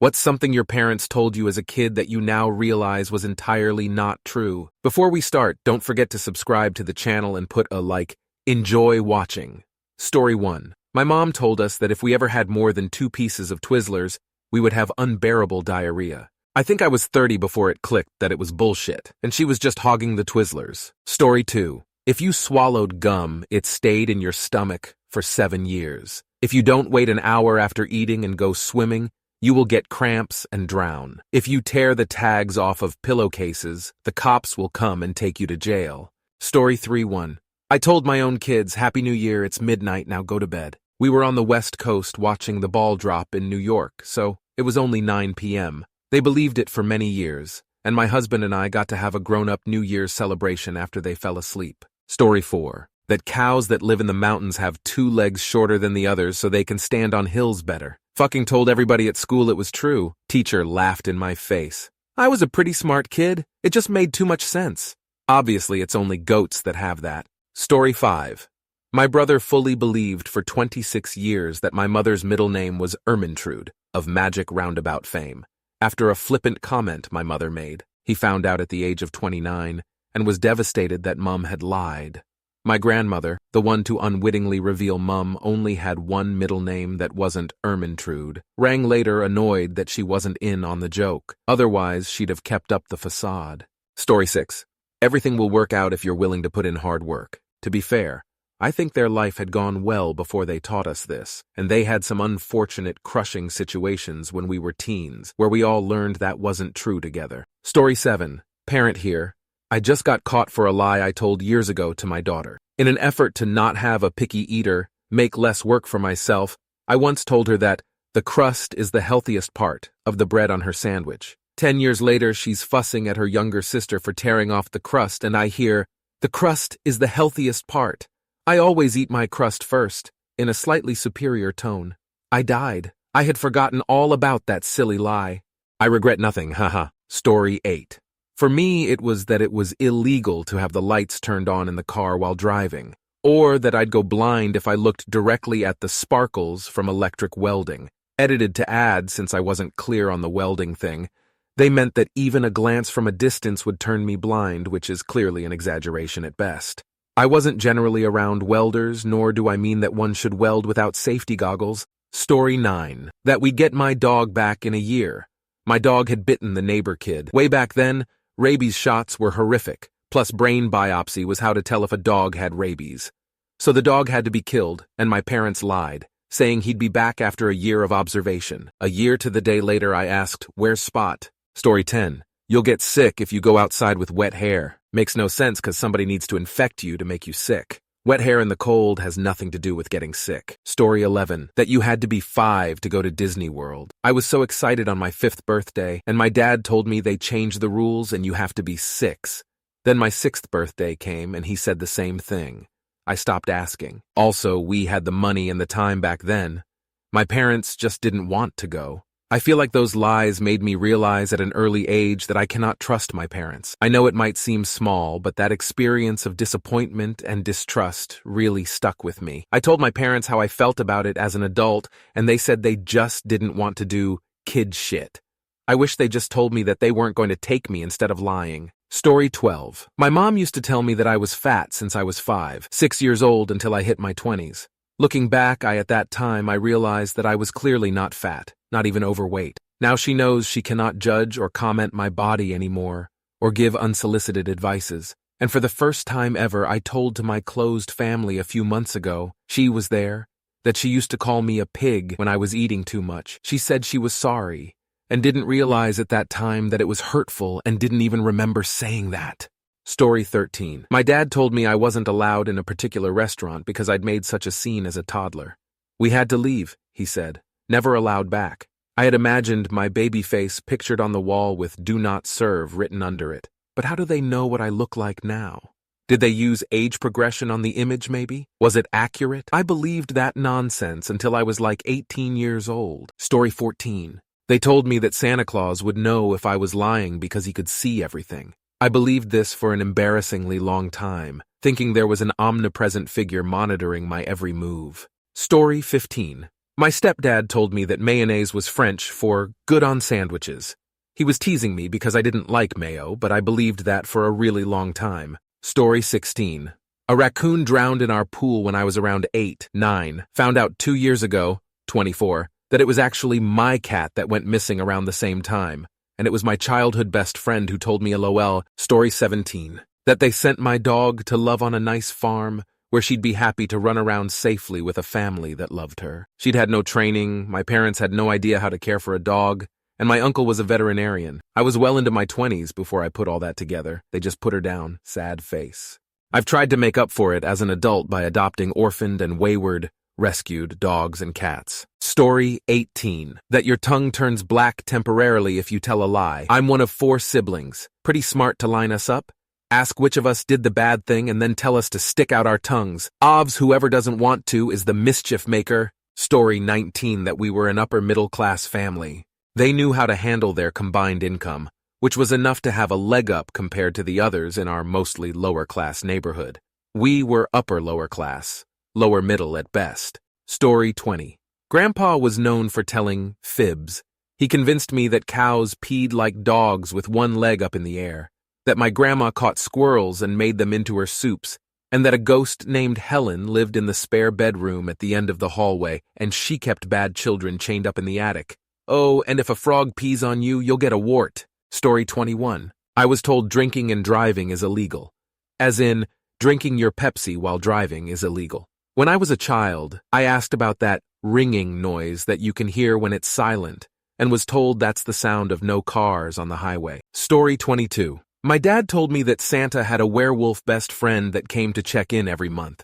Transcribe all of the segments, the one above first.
What's something your parents told you as a kid that you now realize was entirely not true? Before we start, don't forget to subscribe to the channel and put a like. Enjoy watching. Story 1. My mom told us that if we ever had more than 2 pieces of Twizzlers, we would have unbearable diarrhea. I think I was 30 before it clicked that it was bullshit, and she was just hogging the Twizzlers. Story 2. If you swallowed gum, it stayed in your stomach for 7 years. If you don't wait an hour after eating and go swimming, you will get cramps and drown. If you tear the tags off of pillowcases, the cops will come and take you to jail. Story 3-1. I told my own kids, Happy New Year, it's midnight, now go to bed. We were on the West Coast watching the ball drop in New York, so it was only 9 p.m. They believed it for many years, and my husband and I got to have a grown-up New Year's celebration after they fell asleep. Story 4. That cows that live in the mountains have 2 legs shorter than the others so they can stand on hills better. Fucking told everybody at school it was true. Teacher laughed in my face. I was a pretty smart kid. It just made too much sense. Obviously, it's only goats that have that. Story 5. My brother fully believed for 26 years that my mother's middle name was Ermintrude, of Magic Roundabout fame. After a flippant comment my mother made, he found out at the age of 29 and was devastated that Mum had lied. My grandmother, the one to unwittingly reveal Mum only had one middle name that wasn't Ermintrude, rang later annoyed that she wasn't in on the joke. Otherwise, she'd have kept up the facade. Story 6. Everything will work out if you're willing to put in hard work. To be fair, I think their life had gone well before they taught us this, and they had some unfortunate, crushing situations when we were teens, where we all learned that wasn't true together. Story 7. Parent here. I just got caught for a lie I told years ago to my daughter. In an effort to not have a picky eater, make less work for myself, I once told her that the crust is the healthiest part of the bread on her sandwich. 10 years later, she's fussing at her younger sister for tearing off the crust, and I hear, the crust is the healthiest part. I always eat my crust first, in a slightly superior tone. I died. I had forgotten all about that silly lie. I regret nothing, haha. Story 8. For me, it was that it was illegal to have the lights turned on in the car while driving, or that I'd go blind if I looked directly at the sparkles from electric welding. Edited to add, since I wasn't clear on the welding thing, they meant that even a glance from a distance would turn me blind, which is clearly an exaggeration at best. I wasn't generally around welders, nor do I mean that one should weld without safety goggles. Story 9. That we'd get my dog back in a year. My dog had bitten the neighbor kid. Way back then, rabies shots were horrific, plus brain biopsy was how to tell if a dog had rabies. So the dog had to be killed, and my parents lied, saying he'd be back after a year of observation. A year to the day later, I asked, where's Spot? Story 10. You'll get sick if you go outside with wet hair. Makes no sense because somebody needs to infect you to make you sick. Wet hair in the cold has nothing to do with getting sick. Story 11. That you had to be 5 to go to Disney World. I was so excited on my 5th birthday, and my dad told me they changed the rules and you have to be 6. Then my 6th birthday came and he said the same thing. I stopped asking. Also, we had the money and the time back then. My parents just didn't want to go. I feel like those lies made me realize at an early age that I cannot trust my parents. I know it might seem small, but that experience of disappointment and distrust really stuck with me. I told my parents how I felt about it as an adult, and they said they just didn't want to do kid shit. I wish they just told me that they weren't going to take me instead of lying. Story 12. My mom used to tell me that I was fat since I was 5, 6 years old until I hit my 20s. Looking back, at that time I realized that I was clearly not fat, not even overweight. Now she knows she cannot judge or comment my body anymore, or give unsolicited advices. And for the first time ever, I told to my closed family a few months ago, she was there, that she used to call me a pig when I was eating too much. She said she was sorry, and didn't realize at that time that it was hurtful and didn't even remember saying that. Story 13. My dad told me I wasn't allowed in a particular restaurant because I'd made such a scene as a toddler. We had to leave, he said, never allowed back. I had imagined my baby face pictured on the wall with "Do Not Serve" written under it. But how do they know what I look like now? Did they use age progression on the image maybe? Was it accurate? I believed that nonsense until I was like 18 years old. Story 14. They told me that Santa Claus would know if I was lying because he could see everything. I believed this for an embarrassingly long time, thinking there was an omnipresent figure monitoring my every move. Story 15. My stepdad told me that mayonnaise was French for good on sandwiches. He was teasing me because I didn't like mayo, but I believed that for a really long time. Story 16. A raccoon drowned in our pool when I was around 8, 9. Found out 2 years ago, 24, that it was actually my cat that went missing around the same time. And it was my childhood best friend who told me LOL. Story 17. That they sent my dog to love on a nice farm where she'd be happy to run around safely with a family that loved her. She'd had no training, my parents had no idea how to care for a dog, and my uncle was a veterinarian. I was well into my 20s before I put all that together. They just put her down, sad face. I've tried to make up for it as an adult by adopting orphaned and wayward, rescued dogs and cats. Story 18. That your tongue turns black temporarily if you tell a lie. I'm one of 4 siblings. Pretty smart to line us up. Ask which of us did the bad thing and then tell us to stick out our tongues. Obvs, whoever doesn't want to is the mischief maker. Story 19. That we were an upper middle class family. They knew how to handle their combined income, which was enough to have a leg up compared to the others in our mostly lower class neighborhood. We were upper lower class, lower middle at best. Story 20. Grandpa was known for telling fibs. He convinced me that cows peed like dogs with one leg up in the air, that my grandma caught squirrels and made them into her soups, and that a ghost named Helen lived in the spare bedroom at the end of the hallway, and she kept bad children chained up in the attic. Oh, and if a frog pees on you, you'll get a wart. Story 21. I was told drinking and driving is illegal. As in, drinking your Pepsi while driving is illegal. When I was a child, I asked about that ringing noise that you can hear when it's silent, and was told that's the sound of no cars on the highway. Story 22. My dad told me that Santa had a werewolf best friend that came to check in every month.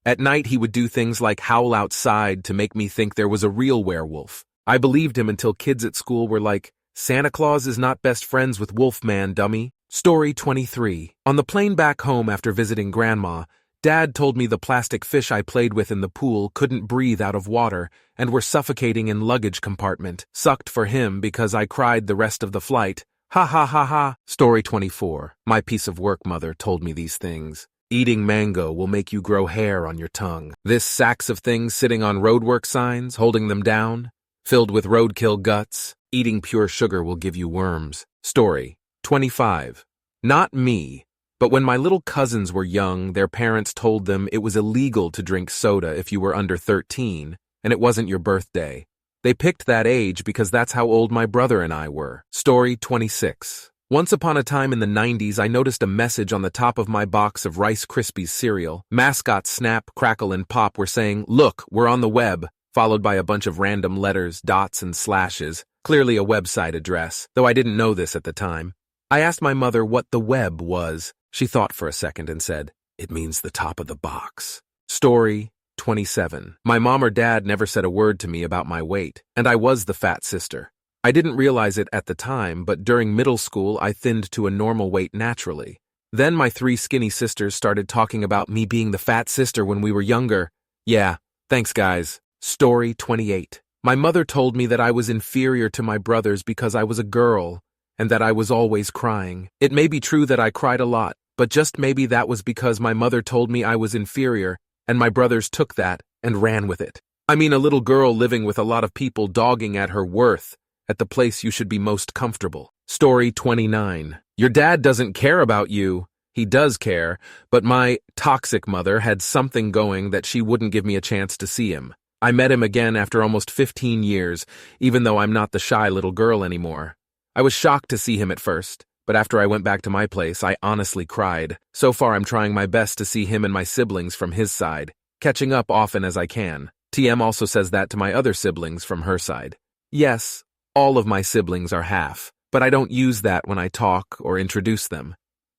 At night, he would do things like howl outside to make me think there was a real werewolf. I believed him until kids at school were like, Santa Claus is not best friends with Wolfman, dummy. Story 23. On the plane back home after visiting Grandma, Dad told me the plastic fish I played with in the pool couldn't breathe out of water and were suffocating in luggage compartment. Sucked for him because I cried the rest of the flight. Ha ha ha ha. Story 24. My piece of work mother told me these things. Eating mango will make you grow hair on your tongue. This sacks of things sitting on roadwork signs, holding them down, filled with roadkill guts. Eating pure sugar will give you worms. Story 25. Not me, but when my little cousins were young, their parents told them it was illegal to drink soda if you were under 13, and it wasn't your birthday. They picked that age because that's how old my brother and I were. Story 26. Once upon a time in the 90s, I noticed a message on the top of my box of Rice Krispies cereal. Mascots Snap, Crackle, and Pop were saying, "Look, we're on the web," followed by a bunch of random letters, dots, and slashes. Clearly a website address, though I didn't know this at the time. I asked my mother what the web was. She thought for a second and said, "It means the top of the box." Story 27. My mom or dad never said a word to me about my weight, and I was the fat sister. I didn't realize it at the time, but during middle school I thinned to a normal weight naturally. Then my 3 skinny sisters started talking about me being the fat sister when we were younger. Yeah, thanks guys. Story 28. My mother told me that I was inferior to my brothers because I was a girl, and that I was always crying. It may be true that I cried a lot, but just maybe that was because my mother told me I was inferior, and my brothers took that and ran with it. I mean, a little girl living with a lot of people dogging at her worth, at the place you should be most comfortable. Story 29. Your dad doesn't care about you. He does care, but my toxic mother had something going that she wouldn't give me a chance to see him. I met him again after almost 15 years, even though I'm not the shy little girl anymore. I was shocked to see him at first, but after I went back to my place, I honestly cried. So far, I'm trying my best to see him and my siblings from his side, catching up often as I can. TM also says that to my other siblings from her side. Yes, all of my siblings are half, but I don't use that when I talk or introduce them.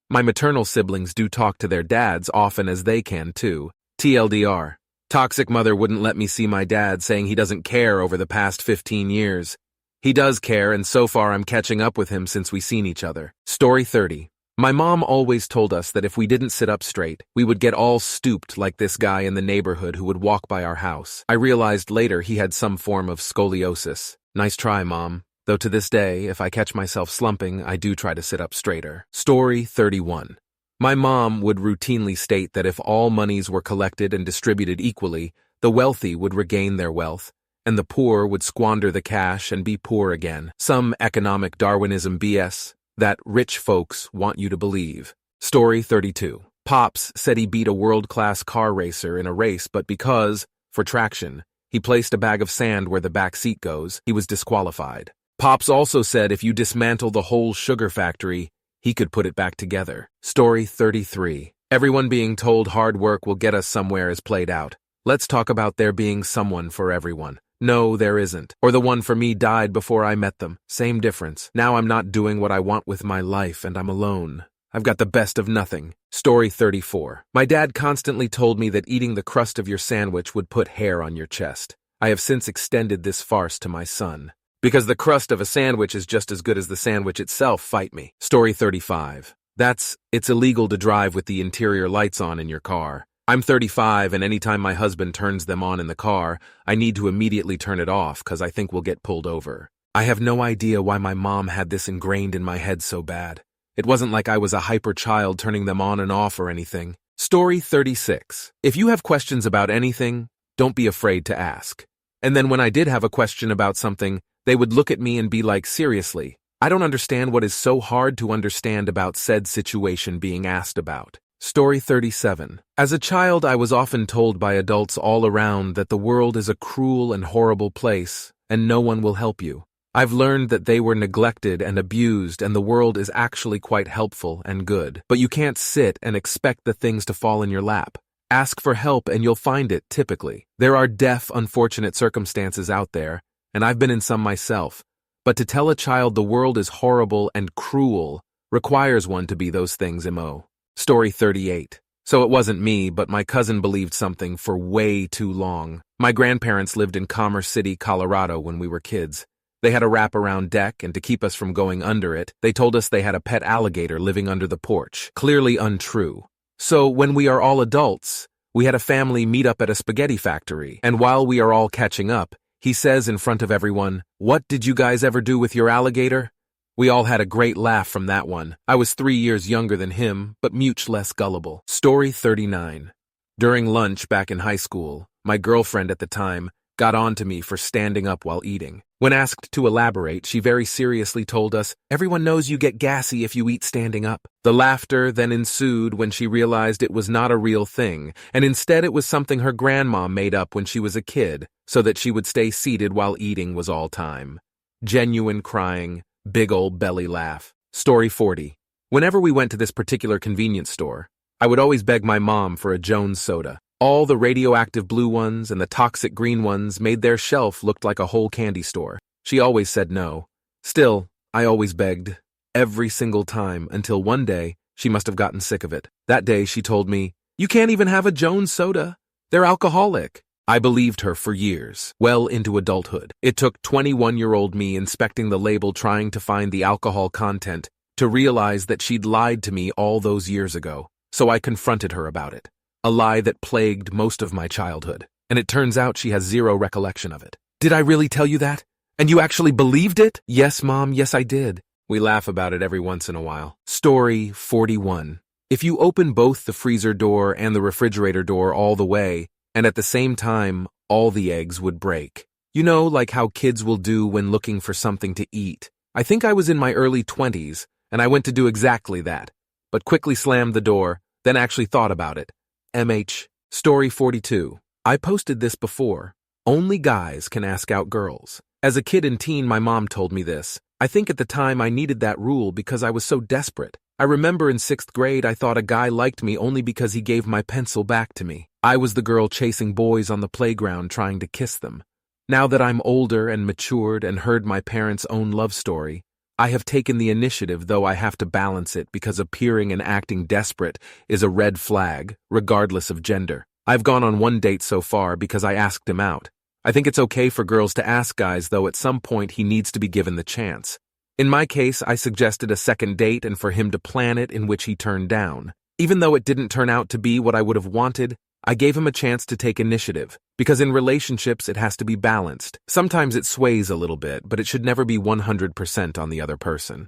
My maternal siblings do talk to their dads often as they can too. TLDR. Toxic mother wouldn't let me see my dad, saying he doesn't care over the past 15 years. He does care, and so far I'm catching up with him since we seen each other. Story 30. My mom always told us that if we didn't sit up straight, we would get all stooped like this guy in the neighborhood who would walk by our house. I realized later he had some form of scoliosis. Nice try, Mom. Though to this day, if I catch myself slumping, I do try to sit up straighter. Story 31. My mom would routinely state that if all monies were collected and distributed equally, the wealthy would regain their wealth, and the poor would squander the cash and be poor again. Some economic Darwinism BS that rich folks want you to believe. Story 32. Pops said he beat a world-class car racer in a race, but because, for traction, he placed a bag of sand where the back seat goes, he was disqualified. Pops also said if you dismantle the whole sugar factory, he could put it back together. Story 33. Everyone being told hard work will get us somewhere is played out. Let's talk about there being someone for everyone. No, there isn't. Or the one for me died before I met them. Same difference. Now I'm not doing what I want with my life and I'm alone. I've got the best of nothing. Story 34. My dad constantly told me that eating the crust of your sandwich would put hair on your chest. I have since extended this farce to my son. Because the crust of a sandwich is just as good as the sandwich itself, fight me. Story 35. It's illegal to drive with the interior lights on in your car. I'm 35 and anytime my husband turns them on in the car, I need to immediately turn it off because I think we'll get pulled over. I have no idea why my mom had this ingrained in my head so bad. It wasn't like I was a hyper child turning them on and off or anything. Story 36. If you have questions about anything, don't be afraid to ask. And then when I did have a question about something, they would look at me and be like, seriously, I don't understand what is so hard to understand about said situation being asked about. Story 37. As a child, I was often told by adults all around that the world is a cruel and horrible place, and no one will help you. I've learned that they were neglected and abused, and the world is actually quite helpful and good. But you can't sit and expect the things to fall in your lap. Ask for help and you'll find it, typically. There are unfortunate circumstances out there, and I've been in some myself. But to tell a child the world is horrible and cruel requires one to be those things, Mo. Story 38. So it wasn't me, but my cousin believed something for way too long. My grandparents lived in Commerce City, Colorado when we were kids. They had a wraparound deck, and to keep us from going under it, they told us they had a pet alligator living under the porch. Clearly untrue. So when we are all adults, we had a family meet up at a spaghetti factory, and while we are all catching up, he says in front of everyone, "What did you guys ever do with your alligator?" We all had a great laugh from that one. I was 3 years younger than him, but much less gullible. Story 39. During lunch back in high school, my girlfriend at the time got on to me for standing up while eating. When asked to elaborate, she very seriously told us, "Everyone knows you get gassy if you eat standing up." The laughter then ensued when she realized it was not a real thing, and instead it was something her grandma made up when she was a kid, so that she would stay seated while eating was all time. Genuine crying, big old belly laugh. Story 40. Whenever we went to this particular convenience store, I would always beg my mom for a Jones soda. All the radioactive blue ones and the toxic green ones made their shelf look like a whole candy store. She always said no. Still, I always begged, every single time, until one day she must have gotten sick of it. That day she told me, "You can't even have a Jones soda. They're alcoholic." I believed her for years, well into adulthood. It took 21-year-old me inspecting the label trying to find the alcohol content to realize that she'd lied to me all those years ago. So I confronted her about it. A lie that plagued most of my childhood, and it turns out she has zero recollection of it. "Did I really tell you that? And you actually believed it?" "Yes, Mom, yes I did." We laugh about it every once in a while. Story 41. If you open both the freezer door and the refrigerator door all the way, and at the same time, all the eggs would break. You know, like how kids will do when looking for something to eat. I think I was in my early 20s, and I went to do exactly that, but quickly slammed the door, then actually thought about it. MH. Story 42. I posted this before. Only guys can ask out girls. As a kid and teen, my mom told me this. I think at the time I needed that rule because I was so desperate. I remember in 6th grade I thought a guy liked me only because he gave my pencil back to me. I was the girl chasing boys on the playground trying to kiss them. Now that I'm older and matured and heard my parents' own love story, I have taken the initiative, though I have to balance it because appearing and acting desperate is a red flag, regardless of gender. I've gone on one date so far because I asked him out. I think it's okay for girls to ask guys, though at some point he needs to be given the chance. In my case, I suggested a second date and for him to plan it, in which he turned down. Even though it didn't turn out to be what I would have wanted, I gave him a chance to take initiative, because in relationships it has to be balanced. Sometimes it sways a little bit, but it should never be 100% on the other person.